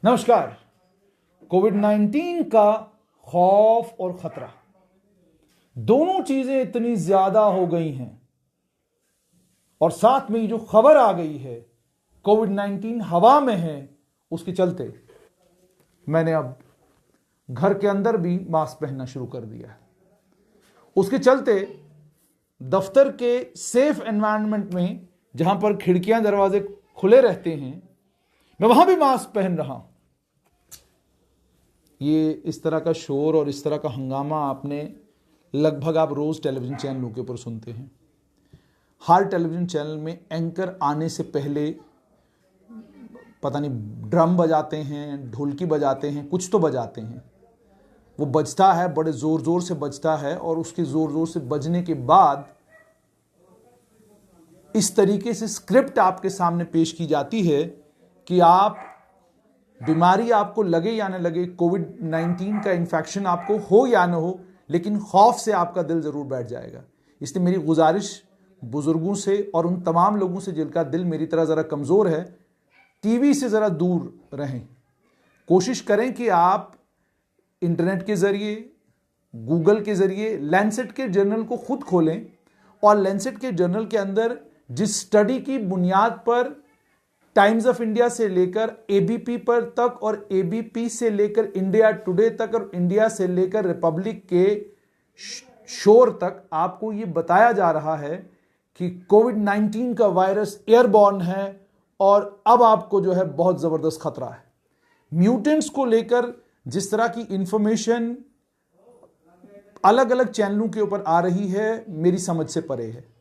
नमस्कार। कोविड-19 का खौफ और खतरा, दोनों चीजें इतनी ज्यादा हो गई हैं और साथ में जो खबर आ गई है कोविड-19 हवा में है, उसके चलते मैंने अब घर के अंदर भी मास्क पहनना शुरू कर दिया है। उसके चलते दफ्तर के सेफ एनवायरनमेंट में, जहां पर खिड़कियां दरवाजे खुले रहते हैं, मैं वहां भी मास्क पहन रहा हूं। ये इस तरह का शोर और इस तरह का हंगामा आपने लगभग आप रोज टेलीविजन चैनलों के ऊपर सुनते हैं। हर टेलीविजन चैनल में एंकर आने से पहले पता नहीं ड्रम बजाते हैं, ढोलकी बजाते हैं, कुछ तो बजाते हैं। वो बजता है, बड़े जोर जोर से बजता है और उसके जोर जोर से बजने के बाद इस तरीके से स्क्रिप्ट आपके सामने पेश की जाती है कि आप बीमारी आपको लगे या न लगे, कोविड-19 का इन्फेक्शन आपको हो या न हो, लेकिन खौफ से आपका दिल जरूर बैठ जाएगा। इसलिए मेरी गुजारिश बुजुर्गों से और उन तमाम लोगों से जिनका दिल मेरी तरह जरा कमजोर है, टीवी से जरा दूर रहें। कोशिश करें कि आप इंटरनेट के जरिए, गूगल के जरिए लैंसेट के जर्नल को खुद खोलें और लैंसेट के जर्नल के अंदर जिस स्टडी की बुनियाद पर टाइम्स ऑफ इंडिया से लेकर एबीपी पर तक और एबीपी से लेकर इंडिया टुडे तक और इंडिया से लेकर रिपब्लिक के शोर तक आपको यह बताया जा रहा है कि कोविड-19 का वायरस एयरबॉर्न है और अब आपको जो है बहुत जबरदस्त खतरा है। म्यूटेंट्स को लेकर जिस तरह की इंफॉर्मेशन अलग अलग चैनलों के ऊपर आ रही है, मेरी समझ से परे है।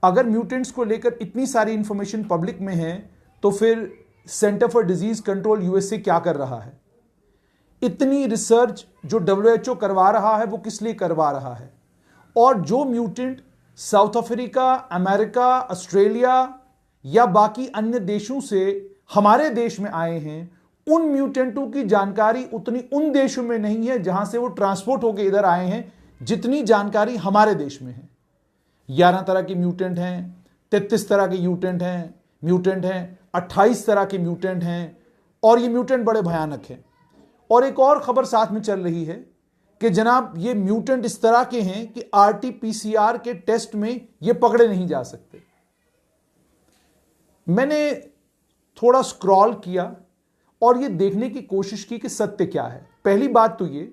अगर म्यूटेंट्स को लेकर इतनी सारी इंफॉर्मेशन पब्लिक में है, तो फिर centre for disease control USA क्या कर रहा है? इतनी रिसर्च जो डब्ल्यूएचओ करवा रहा है, वो किस लिए करवा रहा है? और जो mutant south Africa, America, Australia या बाकी अन्य देशों से हमारे देश में आए हैं, उन म्यूटेंटों की जानकारी उतनी उन देशों में नहीं है जहां से वो ट्रांसपोर्ट होकर इधर आए हैं, जितनी जानकारी हमारे देश में है। 11 तरह के म्यूटेंट हैं, 33 तरह के म्यूटेंट हैं, 28 तरह के म्यूटेंट हैं और ये म्यूटेंट बड़े भयानक हैं। और एक और खबर साथ में चल रही है कि जनाब ये म्यूटेंट इस तरह के हैं कि आरटी-पीसीआर के टेस्ट में ये पकड़े नहीं जा सकते। मैंने थोड़ा स्क्रॉल किया और ये देखने की कोशिश की कि सत्य क्या है। पहली बात तो ये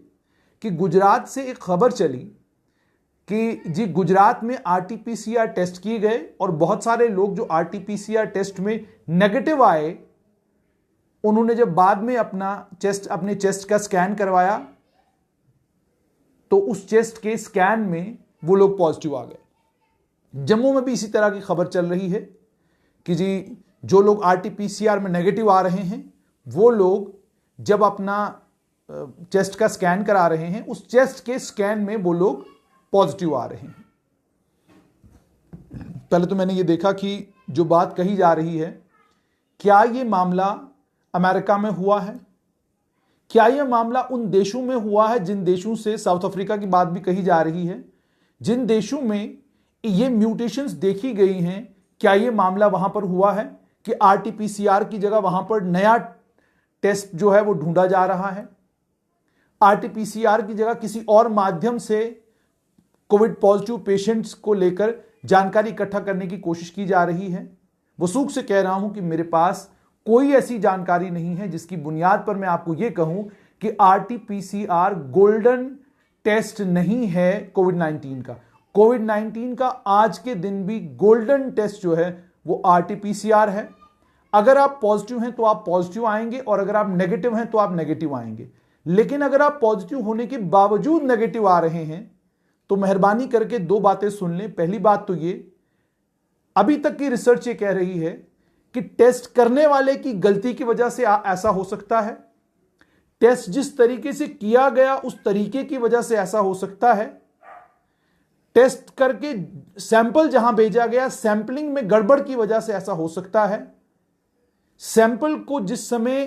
कि गुजरात से एक खबर चली कि जी गुजरात में आरटी-पीसीआर टेस्ट किए गए और बहुत सारे लोग जो आरटी-पीसीआर टेस्ट में नेगेटिव आए, उन्होंने जब बाद में अपने चेस्ट का स्कैन करवाया तो उस चेस्ट के स्कैन में वो लोग पॉजिटिव आ गए। जम्मू में भी इसी तरह की खबर चल रही है कि जी जो लोग आरटी-पीसीआर में नेगेटिव आ रहे हैं, वो लोग जब अपना चेस्ट का स्कैन करा रहे हैं, उस चेस्ट के स्कैन में वो लोग पॉजिटिव आ रहे हैं। पहले तो मैंने ये देखा कि जो बात कही जा रही है, क्या ये मामला अमेरिका में हुआ है? क्या यह मामला उन देशों में हुआ है जिन देशों से, साउथ अफ्रीका की बात भी कही जा रही है, जिन देशों में ये म्यूटेशंस देखी गई हैं? क्या यह मामला वहां पर हुआ है कि आरटी-पीसीआर की जगह वहां पर नया टेस्ट जो है वो ढूंढा जा रहा है? आरटी-पीसीआर की जगह किसी और माध्यम से कोविड पॉजिटिव पेशेंट्स को लेकर जानकारी इकट्ठा करने की कोशिश की जा रही है। वसूख से कह रहा हूं कि मेरे पास कोई ऐसी जानकारी नहीं है जिसकी बुनियाद पर मैं आपको यह कहूं कि आरटी-पीसीआर गोल्डन टेस्ट नहीं है कोविड-19 का। कोविड-19 का आज के दिन भी गोल्डन टेस्ट जो है वो आरटी-पीसीआर है। अगर आप पॉजिटिव हैं तो आप पॉजिटिव आएंगे और अगर आप नेगेटिव हैं तो आप नेगेटिव आएंगे। लेकिन अगर आप पॉजिटिव होने के बावजूद नेगेटिव आ रहे हैं तो मेहरबानी करके दो बातें सुन लें। पहली बात तो ये, अभी तक की रिसर्च ये कह रही है कि टेस्ट करने वाले की गलती की वजह से ऐसा हो सकता है, टेस्ट जिस तरीके से किया गया उस तरीके की वजह से ऐसा हो सकता है, टेस्ट करके सैंपल जहां भेजा गया सैंपलिंग में गड़बड़ की वजह से ऐसा हो सकता है, सैंपल को जिस समय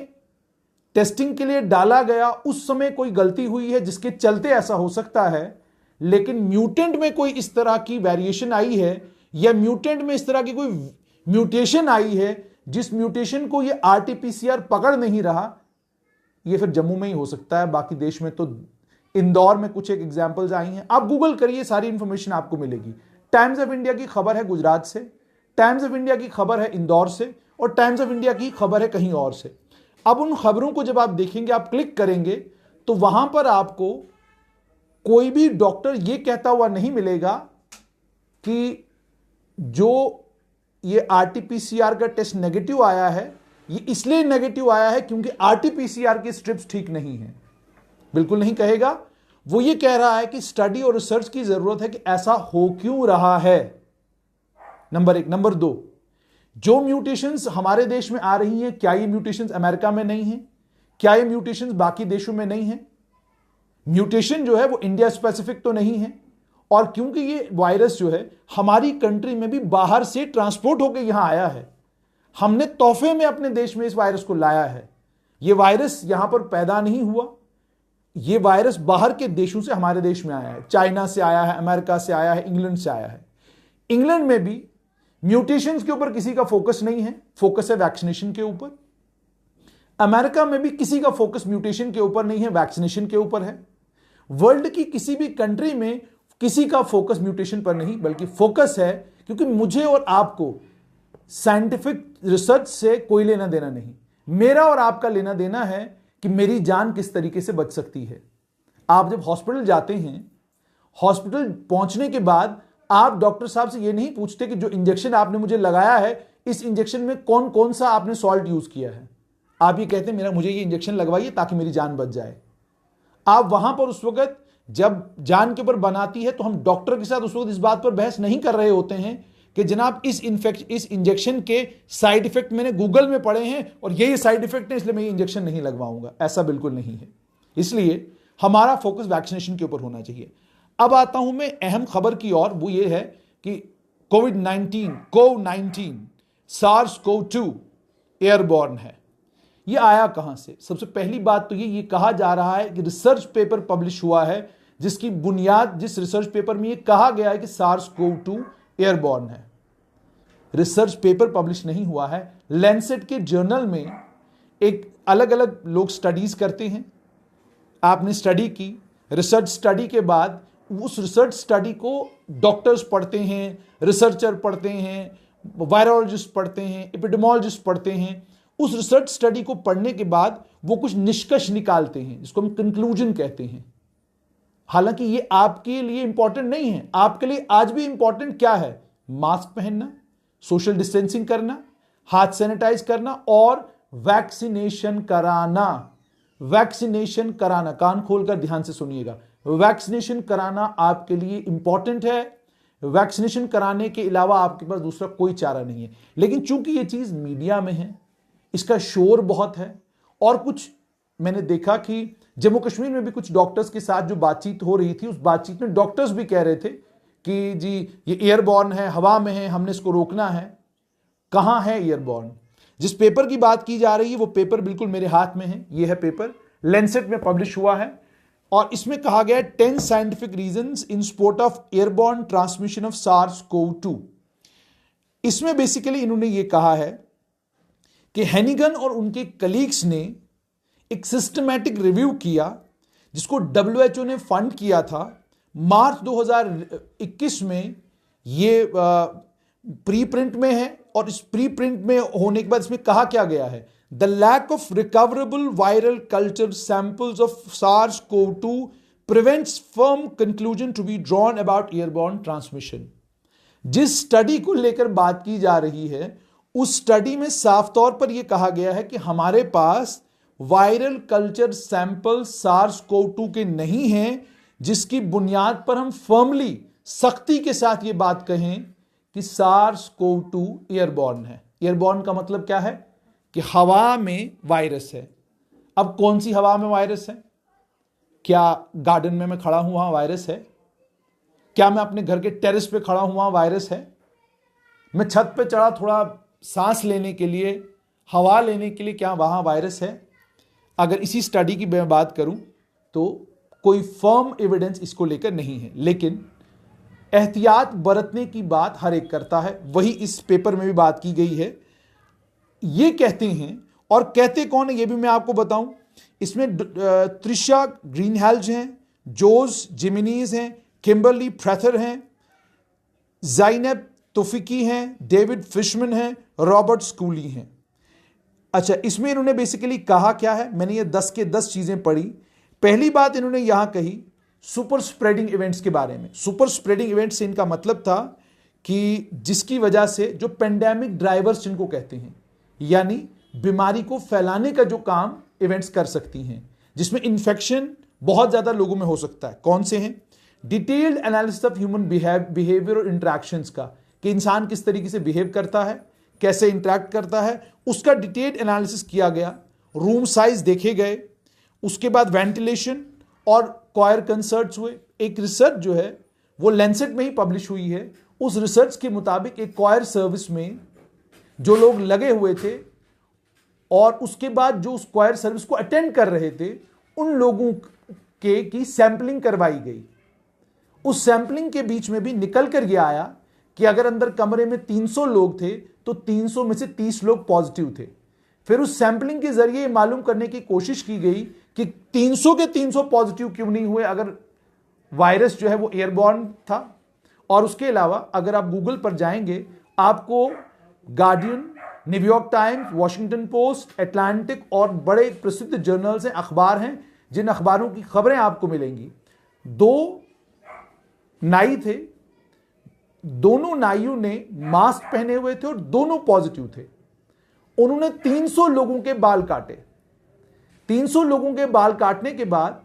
टेस्टिंग के लिए डाला गया उस समय कोई गलती हुई है जिसके चलते ऐसा हो सकता है। लेकिन म्यूटेंट में कोई इस तरह की वेरिएशन आई है या म्यूटेंट में इस तरह की कोई म्यूटेशन आई है जिस म्यूटेशन को ये आरटीपीसीआर पकड़ नहीं रहा, ये फिर जम्मू में ही हो सकता है, बाकी देश में तो इंदौर में कुछ एक एग्जांपल्स आई हैं। आप गूगल करिए, सारी इंफॉर्मेशन आपको मिलेगी। टाइम्स ऑफ इंडिया की खबर है गुजरात से, टाइम्स ऑफ इंडिया की खबर है इंदौर से, और टाइम्स ऑफ इंडिया की खबर है कहीं और से। अब उन खबरों को जब आप देखेंगे, आप क्लिक करेंगे, तो वहां पर आपको कोई भी डॉक्टर ये कहता हुआ नहीं मिलेगा कि जो ये आरटीपीसीआर का टेस्ट नेगेटिव आया है, ये इसलिए नेगेटिव आया है क्योंकि आरटीपीसीआर की स्ट्रिप्स ठीक नहीं है। बिल्कुल नहीं कहेगा। वो ये कह रहा है कि स्टडी और रिसर्च की जरूरत है कि ऐसा हो क्यों रहा है, नंबर एक। नंबर दो, जो म्यूटेशंस हमारे देश में आ रही हैं, क्या ये म्यूटेशंस अमेरिका में नहीं है? क्या ये म्यूटेशंस बाकी देशों में नहीं है? म्यूटेशन जो है वो इंडिया स्पेसिफिक तो नहीं है, और क्योंकि ये वायरस जो है हमारी कंट्री में भी बाहर से ट्रांसपोर्ट होकर यहां आया है, हमने तोहफे में अपने देश में इस वायरस को लाया है। ये वायरस यहां पर पैदा नहीं हुआ, ये वायरस बाहर के देशों से हमारे देश में आया है। चाइना से आया है, अमेरिका से आया है, इंग्लैंड से आया है। इंग्लैंड में भी म्यूटेशंस के ऊपर किसी का फोकस नहीं है, फोकस है वैक्सीनेशन के ऊपर। अमेरिका में भी किसी का फोकस म्यूटेशन के ऊपर नहीं है, वैक्सीनेशन के ऊपर है। वर्ल्ड की किसी भी कंट्री में किसी का फोकस म्यूटेशन पर नहीं, बल्कि फोकस है, क्योंकि मुझे और आपको साइंटिफिक रिसर्च से कोई लेना देना नहीं। मेरा और आपका लेना देना है कि मेरी जान किस तरीके से बच सकती है। आप जब हॉस्पिटल जाते हैं, हॉस्पिटल पहुंचने के बाद आप डॉक्टर साहब से ये नहीं पूछते कि जो इंजेक्शन आपने मुझे लगाया है, इस इंजेक्शन में कौन कौन सा आपने सॉल्ट यूज किया है। आप ये कहते हैं मुझे ये इंजेक्शन लगवाइए ताकि मेरी जान बच जाए। आप वहां पर उस वक्त जब जान के ऊपर बनाती है, तो हम डॉक्टर के साथ उस वक्त इस बात पर बहस नहीं कर रहे होते हैं कि जनाब इस इंजेक्शन के साइड इफेक्ट मैंने गूगल में पढ़े हैं और ये साइड इफेक्ट है, इसलिए मैं ये इंजेक्शन नहीं लगवाऊंगा। ऐसा बिल्कुल नहीं है। इसलिए हमारा फोकस वैक्सीनेशन के ऊपर होना चाहिए। अब आता हूं मैं अहम खबर की ओर, वो ये है कि कोविड-19 SARS-CoV-2 एयरबॉर्न है। ये आया कहां से? सबसे पहली बात तो ये कहा जा रहा है कि रिसर्च पेपर पब्लिश हुआ है, जिसकी बुनियाद, जिस रिसर्च पेपर में ये कहा गया है कि SARS-CoV-2 एयरबॉर्न है। रिसर्च पेपर पब्लिश नहीं हुआ है। लैंसेट के जर्नल में एक अलग अलग लोग स्टडीज करते हैं। आपने स्टडी की, रिसर्च स्टडी के बाद उस रिसर्च स्टडी को डॉक्टर्स पढ़ते हैं, रिसर्चर पढ़ते हैं, वायरोलॉजिस्ट पढ़ते हैं, एपिडेमोलॉजिस्ट पढ़ते हैं। उस रिसर्च स्टडी को पढ़ने के बाद वो कुछ निष्कर्ष निकालते हैं, जिसको हम कंक्लूजन कहते हैं। हालांकि ये आपके लिए इंपॉर्टेंट नहीं है। आपके लिए आज भी इंपॉर्टेंट क्या है? मास्क पहनना, सोशल डिस्टेंसिंग करना, हाथ सैनिटाइज करना और वैक्सीनेशन कराना। वैक्सीनेशन कराना, कान खोलकर ध्यान से सुनिएगा, वैक्सीनेशन कराना आपके लिए इंपॉर्टेंट है। वैक्सीनेशन कराने के अलावा आपके पास दूसरा कोई चारा नहीं है। लेकिन चूंकि ये चीज मीडिया में है, इसका शोर बहुत है, और कुछ मैंने देखा कि जम्मू कश्मीर में भी कुछ डॉक्टर्स के साथ जो बातचीत हो रही थी, उस बातचीत में डॉक्टर्स भी कह रहे थे कि जी ये एयरबॉर्न है, हवा में है, हमने इसको रोकना है। कहां है एयरबॉर्न? जिस पेपर की बात की जा रही है वो पेपर बिल्कुल मेरे हाथ में है। ये है पेपर, लैंसेट में पब्लिश हुआ है, और इसमें कहा गया है 10 scientific reasons in support of airborne transmission of SARS-CoV-2। इसमें बेसिकली इन्होंने ये कहा है कि हैनिगन और उनके कलीग्स ने एक सिस्टमैटिक रिव्यू किया, जिसको WHO ने फंड किया था। मार्च 2021 में ये प्री प्रिंट में है, और इस प्री प्रिंट में होने के बाद इसमें कहा क्या गया है? The lack of recoverable viral culture samples of SARS-CoV-2 prevents firm conclusion to be drawn about airborne transmission. जिस स्टडी को लेकर बात की जा रही है, उस स्टडी में साफ तौर पर यह कहा गया है कि हमारे पास वायरल कल्चर सैंपल SARS-CoV-2 के नहीं हैं, जिसकी बुनियाद पर हम फर्मली, सख्ती के साथ यह बात कहें कि SARS-CoV-2 एयरबॉर्न है। एयरबॉर्न का मतलब क्या है? कि हवा में वायरस है। अब कौन सी हवा में वायरस है? क्या गार्डन में मैं खड़ा हूं वहां वायरस है? क्या मैं अपने घर के टेरेस पे खड़ा हूं वहां वायरस है? मैं छत पे चढ़ा थोड़ा सांस लेने के लिए, हवा लेने के लिए, क्या वहां वायरस है? अगर इसी स्टडी की मैं बात करूं तो कोई फर्म एविडेंस इसको लेकर नहीं है, लेकिन एहतियात बरतने की बात हर एक करता है। वही इस पेपर में भी बात की गई है। ये कहते हैं, और कहते कौन है ये भी मैं आपको बताऊं। इसमें त्रिशा ग्रीनहेल्ज हैं, जोस जिमिनीज हैं, किम्बरली फ्रेथर हैं, ज़ाइनब तोफिकी हैं, डेविड फिशमैन हैं, रॉबर्ट स्कूली हैं। अच्छा, इसमें इन्होंने बेसिकली कहा क्या है, मैंने ये 10 के 10 चीजें पढ़ी। पहली बात इन्होंने यहां कही सुपर स्प्रेडिंग इवेंट्स के बारे में। सुपर स्प्रेडिंग इवेंट्स से इनका मतलब था कि जिसकी वजह से जो पेंडेमिक ड्राइवर्स जिनको कहते हैं, यानी बीमारी को फैलाने का जो काम इवेंट्स कर सकती हैं, जिसमें इन्फेक्शन बहुत ज्यादा लोगों में हो सकता है। कौन से हैं? Detailed analysis of human behaviour और इंटरेक्शंस का, कि इंसान किस तरीके से बिहेव करता है, कैसे इंटरेक्ट करता है, उसका डिटेल्ड एनालिसिस किया गया। रूम साइज देखे गए, उसके बाद वेंटिलेशन और क्वायर कंसर्ट्स हुए। एक रिसर्च जो है वो लैंसेट में ही पब्लिश हुई है। उस रिसर्च के मुताबिक एक क्वायर सर्विस में जो लोग लगे हुए थे और उसके बाद जो उस क्वायर सर्विस को अटेंड कर रहे थे, उन लोगों के की सैंपलिंग करवाई गई। उस सैंपलिंग के बीच में भी निकल कर यह आया कि अगर अंदर कमरे में 300 लोग थे तो 300 में से 30 लोग पॉजिटिव थे। फिर उस सैंपलिंग के जरिए मालूम करने की कोशिश की गई कि 300 के 300 पॉजिटिव क्यों नहीं हुए, अगर वायरस जो है वो एयरबॉर्न था। और उसके अलावा अगर आप गूगल पर जाएंगे, आपको guardian, New York times, Washington post, Atlantic और बड़े प्रसिद्ध जर्नल्स हैं, अखबार हैं, जिन अखबारों की खबरें आपको मिलेंगी। 2 नाई थे, दोनों नाइयों ने मास्क पहने हुए थे और दोनों पॉजिटिव थे। उन्होंने 300 लोगों के बाल काटे। 300 लोगों के बाल काटने के बाद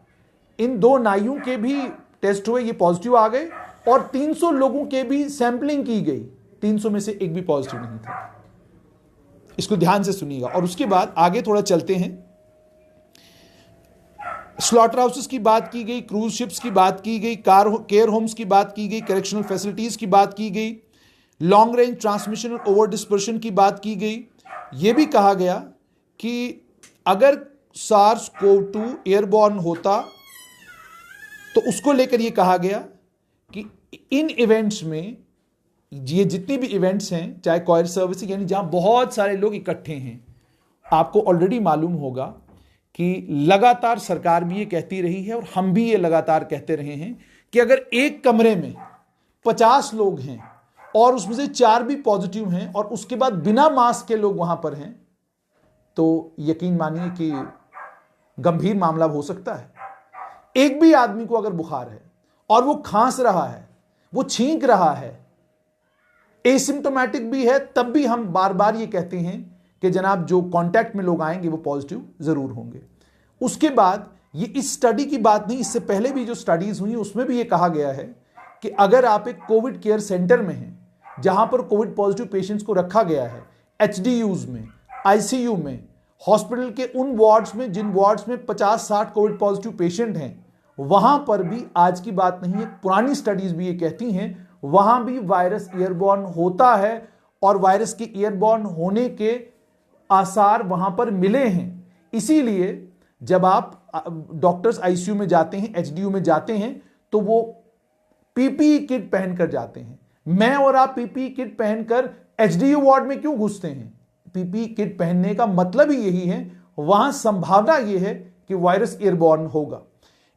इन 2 नाइयों के भी टेस्ट हुए, ये पॉजिटिव आ गए, और 300 लोगों के भी सैंपलिंग की गई, 300 में से एक भी पॉजिटिव नहीं था। इसको ध्यान से सुनिएगा। और उसके बाद आगे थोड़ा चलते हैं। स्लॉटर हाउसेस की बात की गई, क्रूज शिप्स की बात की गई, केयर होम्स की बात की गई, करेक्शनल फैसिलिटीज की बात की गई, लॉन्ग रेंज ट्रांसमिशन और ओवर डिस्पर्शन की बात की गई। यह भी कहा गया कि अगर SARS-CoV-2 एयरबॉर्न होता तो उसको लेकर यह कहा गया कि इन इवेंट्स में, ये जितने भी इवेंट्स हैं, चाहे क्वायर सर्विस यानी जहां बहुत सारे लोग इकट्ठे हैं, आपको ऑलरेडी मालूम होगा कि लगातार सरकार भी ये कहती रही है और हम भी ये लगातार कहते रहे हैं कि अगर एक कमरे में 50 लोग हैं और उसमें से 4 भी पॉजिटिव हैं और उसके बाद बिना मास्क के लोग वहां पर हैं, तो यकीन मानिए कि गंभीर मामला हो सकता है। एक भी आदमी को अगर बुखार है और वो खांस रहा है, वो छींक रहा है, एसिम्टोमेटिक भी है, तब भी हम बार बार ये कहते हैं कि जनाब जो कांटेक्ट में लोग आएंगे वो पॉजिटिव जरूर होंगे। उसके बाद ये इस स्टडी की बात नहीं, इससे पहले भी जो स्टडीज हुई उसमें भी ये कहा गया है कि अगर आप एक कोविड केयर सेंटर में हैं जहां पर कोविड पॉजिटिव पेशेंट्स को रखा गया है, HDUs में, ICU में, हॉस्पिटल के उन वार्ड्स में जिन वार्ड्स में 50-60 कोविड पॉजिटिव पेशेंट हैं, वहां पर भी, आज की बात नहीं है, पुरानी स्टडीज भी ये कहती हैं, वहां भी वायरस एयरबॉर्न होता है और वायरस के एयरबॉर्न होने के आसार वहां पर मिले हैं। इसीलिए जब आप डॉक्टर्स ICU में जाते हैं, HDU में जाते हैं, तो वो PPE किट पहनकर जाते हैं। मैं और आप PPE किट पहनकर HDU वार्ड में क्यों घुसते हैं? PPE किट पहनने का मतलब ही यही है, वहां संभावना यह है कि वायरस एयरबॉर्न होगा।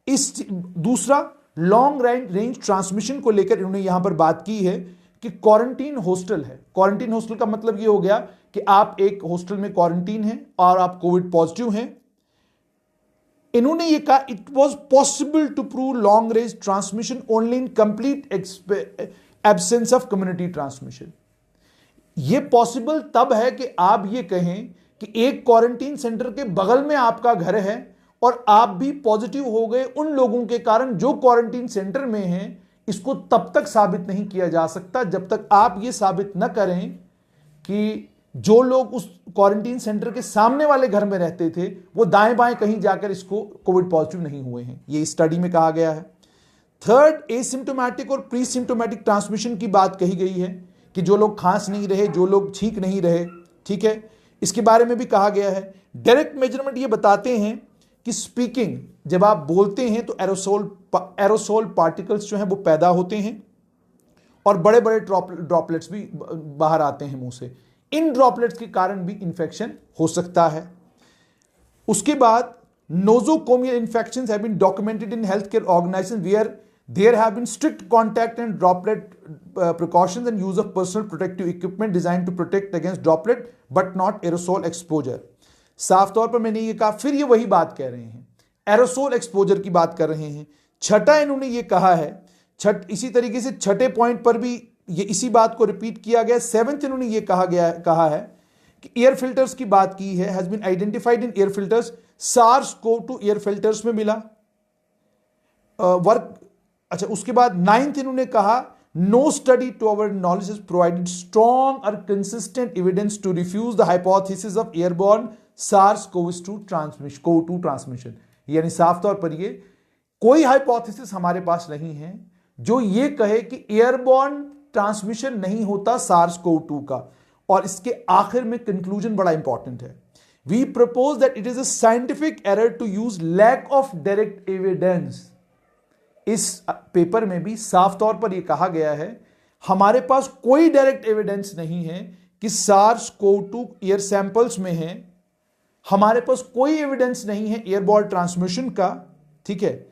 दूसरा, लॉन्ग रेंज ट्रांसमिशन को लेकर इन्होंने यहां पर बात की है कि क्वारंटीन हॉस्टल है। क्वारंटीन हॉस्टल का मतलब यह हो गया कि आप एक हॉस्टल में क्वारंटीन हैं और आप कोविड पॉजिटिव हैं। इन्होंने ये कहा, it was possible to prove long range transmission only in complete absence of community transmission. ये पॉसिबल तब है कि आप ये कहें कि एक क्वारंटीन सेंटर के बगल में आपका घर है और आप भी पॉजिटिव हो गए उन लोगों के कारण जो क्वारंटीन सेंटर में हैं। इसको तब तक साबित नहीं किया जा सकता जब तक आप ये साबित न करें कि जो लोग उस क्वारंटीन सेंटर के सामने वाले घर में रहते थे वो दाएं बाएं कहीं जाकर इसको कोविड पॉजिटिव नहीं हुए हैं। ये स्टडी में कहा गया है। थर्ड, एसिम्टोमेटिक और प्री सिम्टोमेटिक ट्रांसमिशन की बात कही गई है कि जो लोग खांस नहीं रहे, जो लोग छींक नहीं रहे, ठीक है, इसके बारे में भी कहा गया है। डायरेक्ट मेजरमेंट ये बताते हैं कि स्पीकिंग, जब आप बोलते हैं तो एरोसोल पार्टिकल्स जो हैं वो पैदा होते हैं और बड़े बड़े ड्रॉपलेट्स भी बाहर आते हैं मुंह से। इन ड्रॉपलेट्स के कारण भी इंफेक्शन हो सकता है। उसके बाद nosocomial infections have been documented in health care organisation where there have been strict contact and droplet precautions and use of personal protective equipment design to protect against droplet but not aerosol exposure. साफ तौर पर मैंने ये कहा, फिर ये वही बात कह रहे हैं, एरोसोल एक्सपोजर की बात कर रहे हैं। छठा इन्होंने ये कहा है, इसी तरीके से छठे पॉइंट पर भी ये इसी बात को रिपीट किया गया। सेवेंथ इन्होंने ये कहा है कि एयर फिल्टर्स की बात की है, has been identified in air filters, SARS-CoV-2 air filters में मिला वर्क। अच्छा, उसके बाद नाइन्थ इन्होंने कहा, no study to our knowledge has provided strong और consistent evidence to refuse the hypothesis of airborne SARS-CoV-2 transmission. यानी साफ तौर पर ये कोई हाइपोथेसिस हमारे पास नहीं है जो ये कहे कि एयरबॉर्न ट्रांसमिशन नहीं होता SARS-CoV-2 का। और इसके आखिर में कंक्लूजन बड़ा इंपॉर्टेंट है, we propose that it is a scientific error to use lack of direct evidence. इस पेपर में भी साफ तौर पर यह कहा गया है हमारे पास कोई डायरेक्ट एविडेंस नहीं है कि SARS-CoV-2 एयर सैंपल्स में है, हमारे पास कोई एविडेंस नहीं है एयरबॉर्न ट्रांसमिशन का। ठीक है।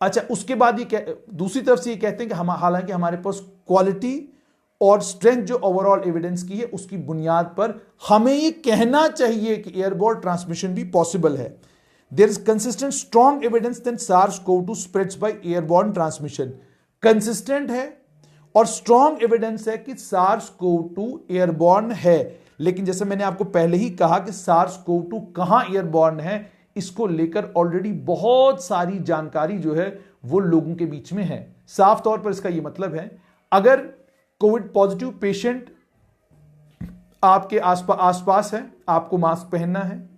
अच्छा, उसके बाद ये दूसरी तरफ से ये कहते हैं कि हालांकि हमारे पास क्वालिटी और स्ट्रेंथ जो ओवरऑल एविडेंस की है उसकी बुनियाद पर हमें ये कहना चाहिए कि एयरबॉर्न ट्रांसमिशन भी पॉसिबल है। There is consistent strong evidence that SARS-CoV-2 spreads by airborne transmission. Consistent है और स्ट्रॉन्ग एविडेंस है कि SARS-CoV-2 एयरबॉर्न है। लेकिन जैसे मैंने आपको पहले ही कहा कि SARS-CoV-2 कहां एयरबॉर्न है, इसको लेकर ऑलरेडी बहुत सारी जानकारी जो है वो लोगों के बीच में है। साफ तौर पर इसका ये मतलब है, अगर कोविड पॉजिटिव पेशेंट आपके आसपास है, आपको मास्क पहनना है,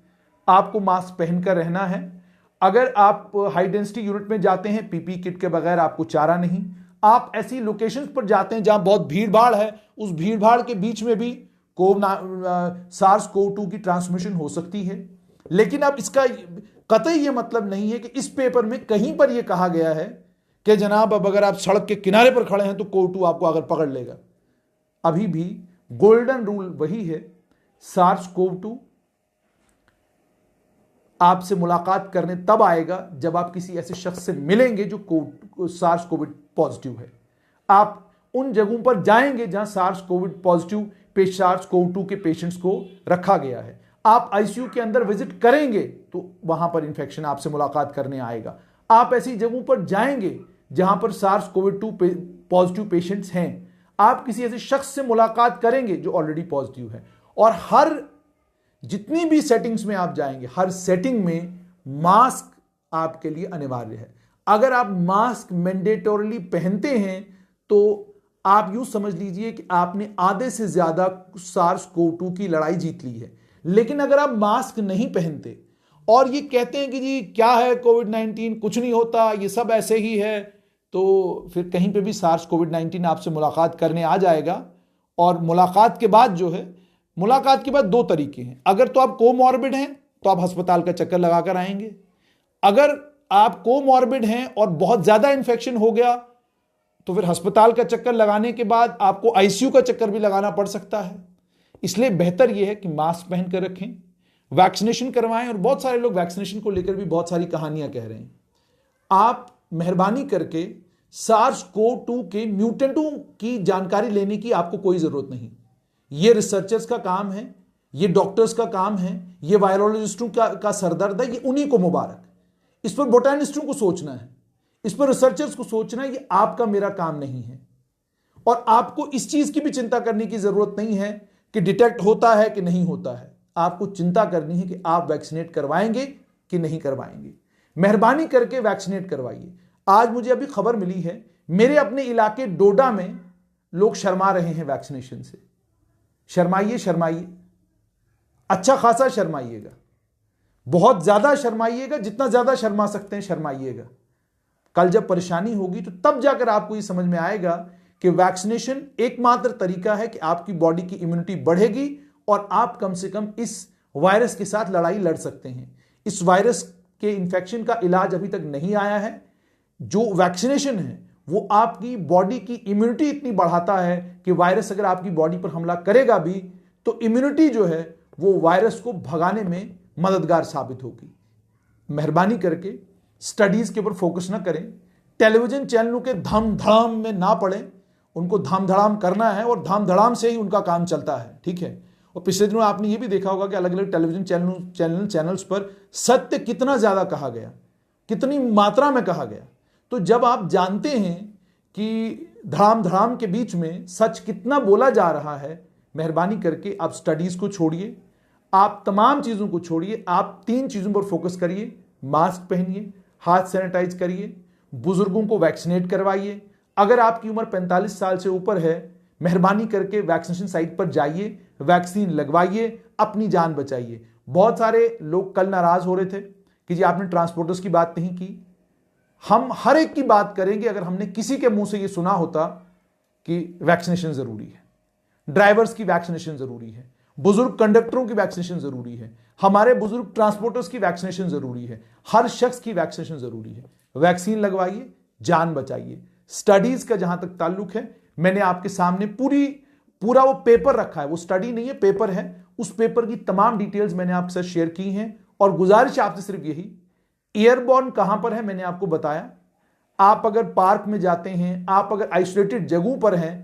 आपको मास्क पहनकर रहना है। अगर आप हाई डेंसिटी यूनिट में जाते हैं, पीपी किट के बगैर आपको चारा नहीं। आप ऐसी लोकेशंस पर जाते हैं जहां बहुत भीड़ भाड़ है, उस भीड़ भाड़ के बीच में भी SARS-CoV-2 की ट्रांसमिशन हो सकती है। लेकिन अब इसका कतई ये मतलब नहीं है कि इस पेपर में कहीं पर यह कहा गया है कि जनाब अब अगर आप सड़क के किनारे पर खड़े हैं तो COVID-2 आपको अगर पकड़ लेगा। अभी भी गोल्डन रूल वही है, SARS-CoV-2 आपसे मुलाकात करने तब आएगा जब आप किसी ऐसे शख्स से मिलेंगे जो SARS-CoV पॉजिटिव है। आप उन जगहों पर जाएंगे जहां SARS-CoV पॉजिटिव SARS-CoV-2 के पेशेंट्स को रखा गया है। आप आईसीयू के अंदर विजिट करेंगे तो वहां पर इंफेक्शन आपसे मुलाकात करने आएगा। आप ऐसी जगहों पर जाएंगे जहां पर SARS-CoV-2 पॉजिटिव पेशेंट्स हैं। आप किसी ऐसे शख्स से मुलाकात करेंगे जो ऑलरेडी पॉजिटिव है। और हर जितनी भी सेटिंग्स में आप जाएंगे, हर सेटिंग में मास्क आपके लिए अनिवार्य है। अगर आप मास्क मैंडेटोरली पहनते हैं तो आप यूं समझ लीजिए कि आपने आधे से ज्यादा SARS-CoV-2 की लड़ाई जीत ली है। लेकिन अगर आप मास्क नहीं पहनते और ये कहते हैं कि जी क्या है कोविड-19, कुछ नहीं होता, ये सब ऐसे ही है, तो फिर कहीं पे भी SARS-CoV-19 आपसे मुलाकात करने आ जाएगा। और मुलाकात के बाद जो है, मुलाकात के बाद दो तरीके हैं। अगर तो आप कोमॉर्बिड हैं तो आप अस्पताल का चक्कर लगाकर आएंगे। अगर आप कोमॉर्बिड हैं और बहुत ज्यादा इंफेक्शन हो गया तो फिर अस्पताल का चक्कर लगाने के बाद आपको आईसीयू का चक्कर भी लगाना पड़ सकता है। इसलिए बेहतर यह है कि मास्क पहनकर रखें, वैक्सीनेशन करवाएं। और बहुत सारे लोग वैक्सीनेशन को लेकर भी बहुत सारी कहानियां कह रहे हैं। आप मेहरबानी करके SARS-CoV-2 के म्यूटेंटों की जानकारी लेने की आपको कोई जरूरत नहीं। ये रिसर्चर्स का काम है, ये डॉक्टर्स का काम है, ये वायरोलॉजिस्टों का सरदर्द है, ये उन्हीं को मुबारक। इस पर बोटैनिस्टों को सोचना है, इस पर रिसर्चर्स को सोचना है, ये आपका मेरा काम नहीं है। और आपको इस चीज की भी चिंता करने की जरूरत नहीं है कि डिटेक्ट होता है कि नहीं होता है। आपको चिंता करनी है कि आप वैक्सीनेट करवाएंगे कि नहीं करवाएंगे। मेहरबानी करके वैक्सीनेट करवाइए। आज मुझे अभी खबर मिली है, मेरे अपने इलाके डोडा में लोग शर्मा रहे हैं वैक्सीनेशन से। शर्माइए, शर्माइए, अच्छा खासा शर्माइएगा, बहुत ज्यादा शर्माइएगा, जितना ज्यादा शर्मा सकते हैं शर्माइएगा। कल जब परेशानी होगी तो तब जाकर आपको यह समझ में आएगा कि वैक्सीनेशन एकमात्र तरीका है कि आपकी बॉडी की इम्यूनिटी बढ़ेगी और आप कम से कम इस वायरस के साथ लड़ाई लड़ सकते हैं। इस वायरस के इन्फेक्शन का इलाज अभी तक नहीं आया है। जो वैक्सीनेशन है वो आपकी बॉडी की इम्यूनिटी इतनी बढ़ाता है कि वायरस अगर आपकी बॉडी पर हमला करेगा भी तो तो इम्यूनिटी जो है वो वायरस को भगाने में मददगार साबित होगी। मेहरबानी करके स्टडीज के ऊपर फोकस ना करें, टेलीविजन चैनलों के धाम धड़ाम में ना पड़े। उनको धाम धड़ाम करना है और धाम धड़ाम से ही उनका काम चलता है, ठीक है। और पिछले दिनों आपने ये भी देखा होगा कि अलग अलग टेलीविजन चैनल्स पर सत्य कितना ज्यादा कहा गया, कितनी मात्रा में कहा गया। तो जब आप जानते हैं कि धड़ाम धड़ाम के बीच में सच कितना बोला जा रहा है, मेहरबानी करके आप स्टडीज को छोड़िए, आप तमाम चीजों को छोड़िए, आप 3 चीजों पर फोकस करिए। मास्क पहनिए, हाथ सैनिटाइज करिए, बुजुर्गों को वैक्सीनेट करवाइए। अगर आपकी उम्र 45 साल से ऊपर है, मेहरबानी करके वैक्सीनेशन साइट पर जाइए, वैक्सीन लगवाइए, अपनी जान बचाइए। बहुत सारे लोग कल नाराज हो रहे थे कि जी आपने ट्रांसपोर्टर्स की बात नहीं की। हम हर एक की बात करेंगे अगर हमने किसी के मुंह से यह सुना होता कि वैक्सीनेशन जरूरी है, ड्राइवर्स की वैक्सीनेशन जरूरी है, बुजुर्ग कंडक्टरों की वैक्सीनेशन जरूरी है, हमारे बुजुर्ग ट्रांसपोर्टर्स की वैक्सीनेशन जरूरी है, हर शख्स की वैक्सीनेशन जरूरी है। वैक्सीन लगवाइए, जान बचाइए। स्टडीज का जहां तक ताल्लुक है, मैंने आपके सामने पूरा वो पेपर रखा है, वो स्टडी नहीं है, पेपर है। उस पेपर की तमाम डिटेल्स मैंने आपके साथ शेयर की हैं और गुजारिश आपसे सिर्फ यही, एयरबॉर्न कहां पर है मैंने आपको बताया। आप अगर पार्क में जाते हैं, आप अगर आइसोलेटेड जगहों पर हैं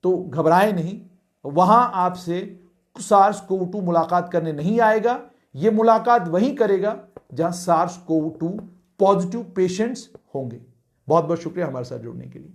तो घबराएं नहीं, वहां आपसे SARS-CoV-2 मुलाकात करने नहीं आएगा। यह मुलाकात वहीं करेगा जहां SARS-CoV-2 पॉजिटिव पेशेंट्स होंगे। बहुत बहुत शुक्रिया हमारे साथ जुड़ने के लिए।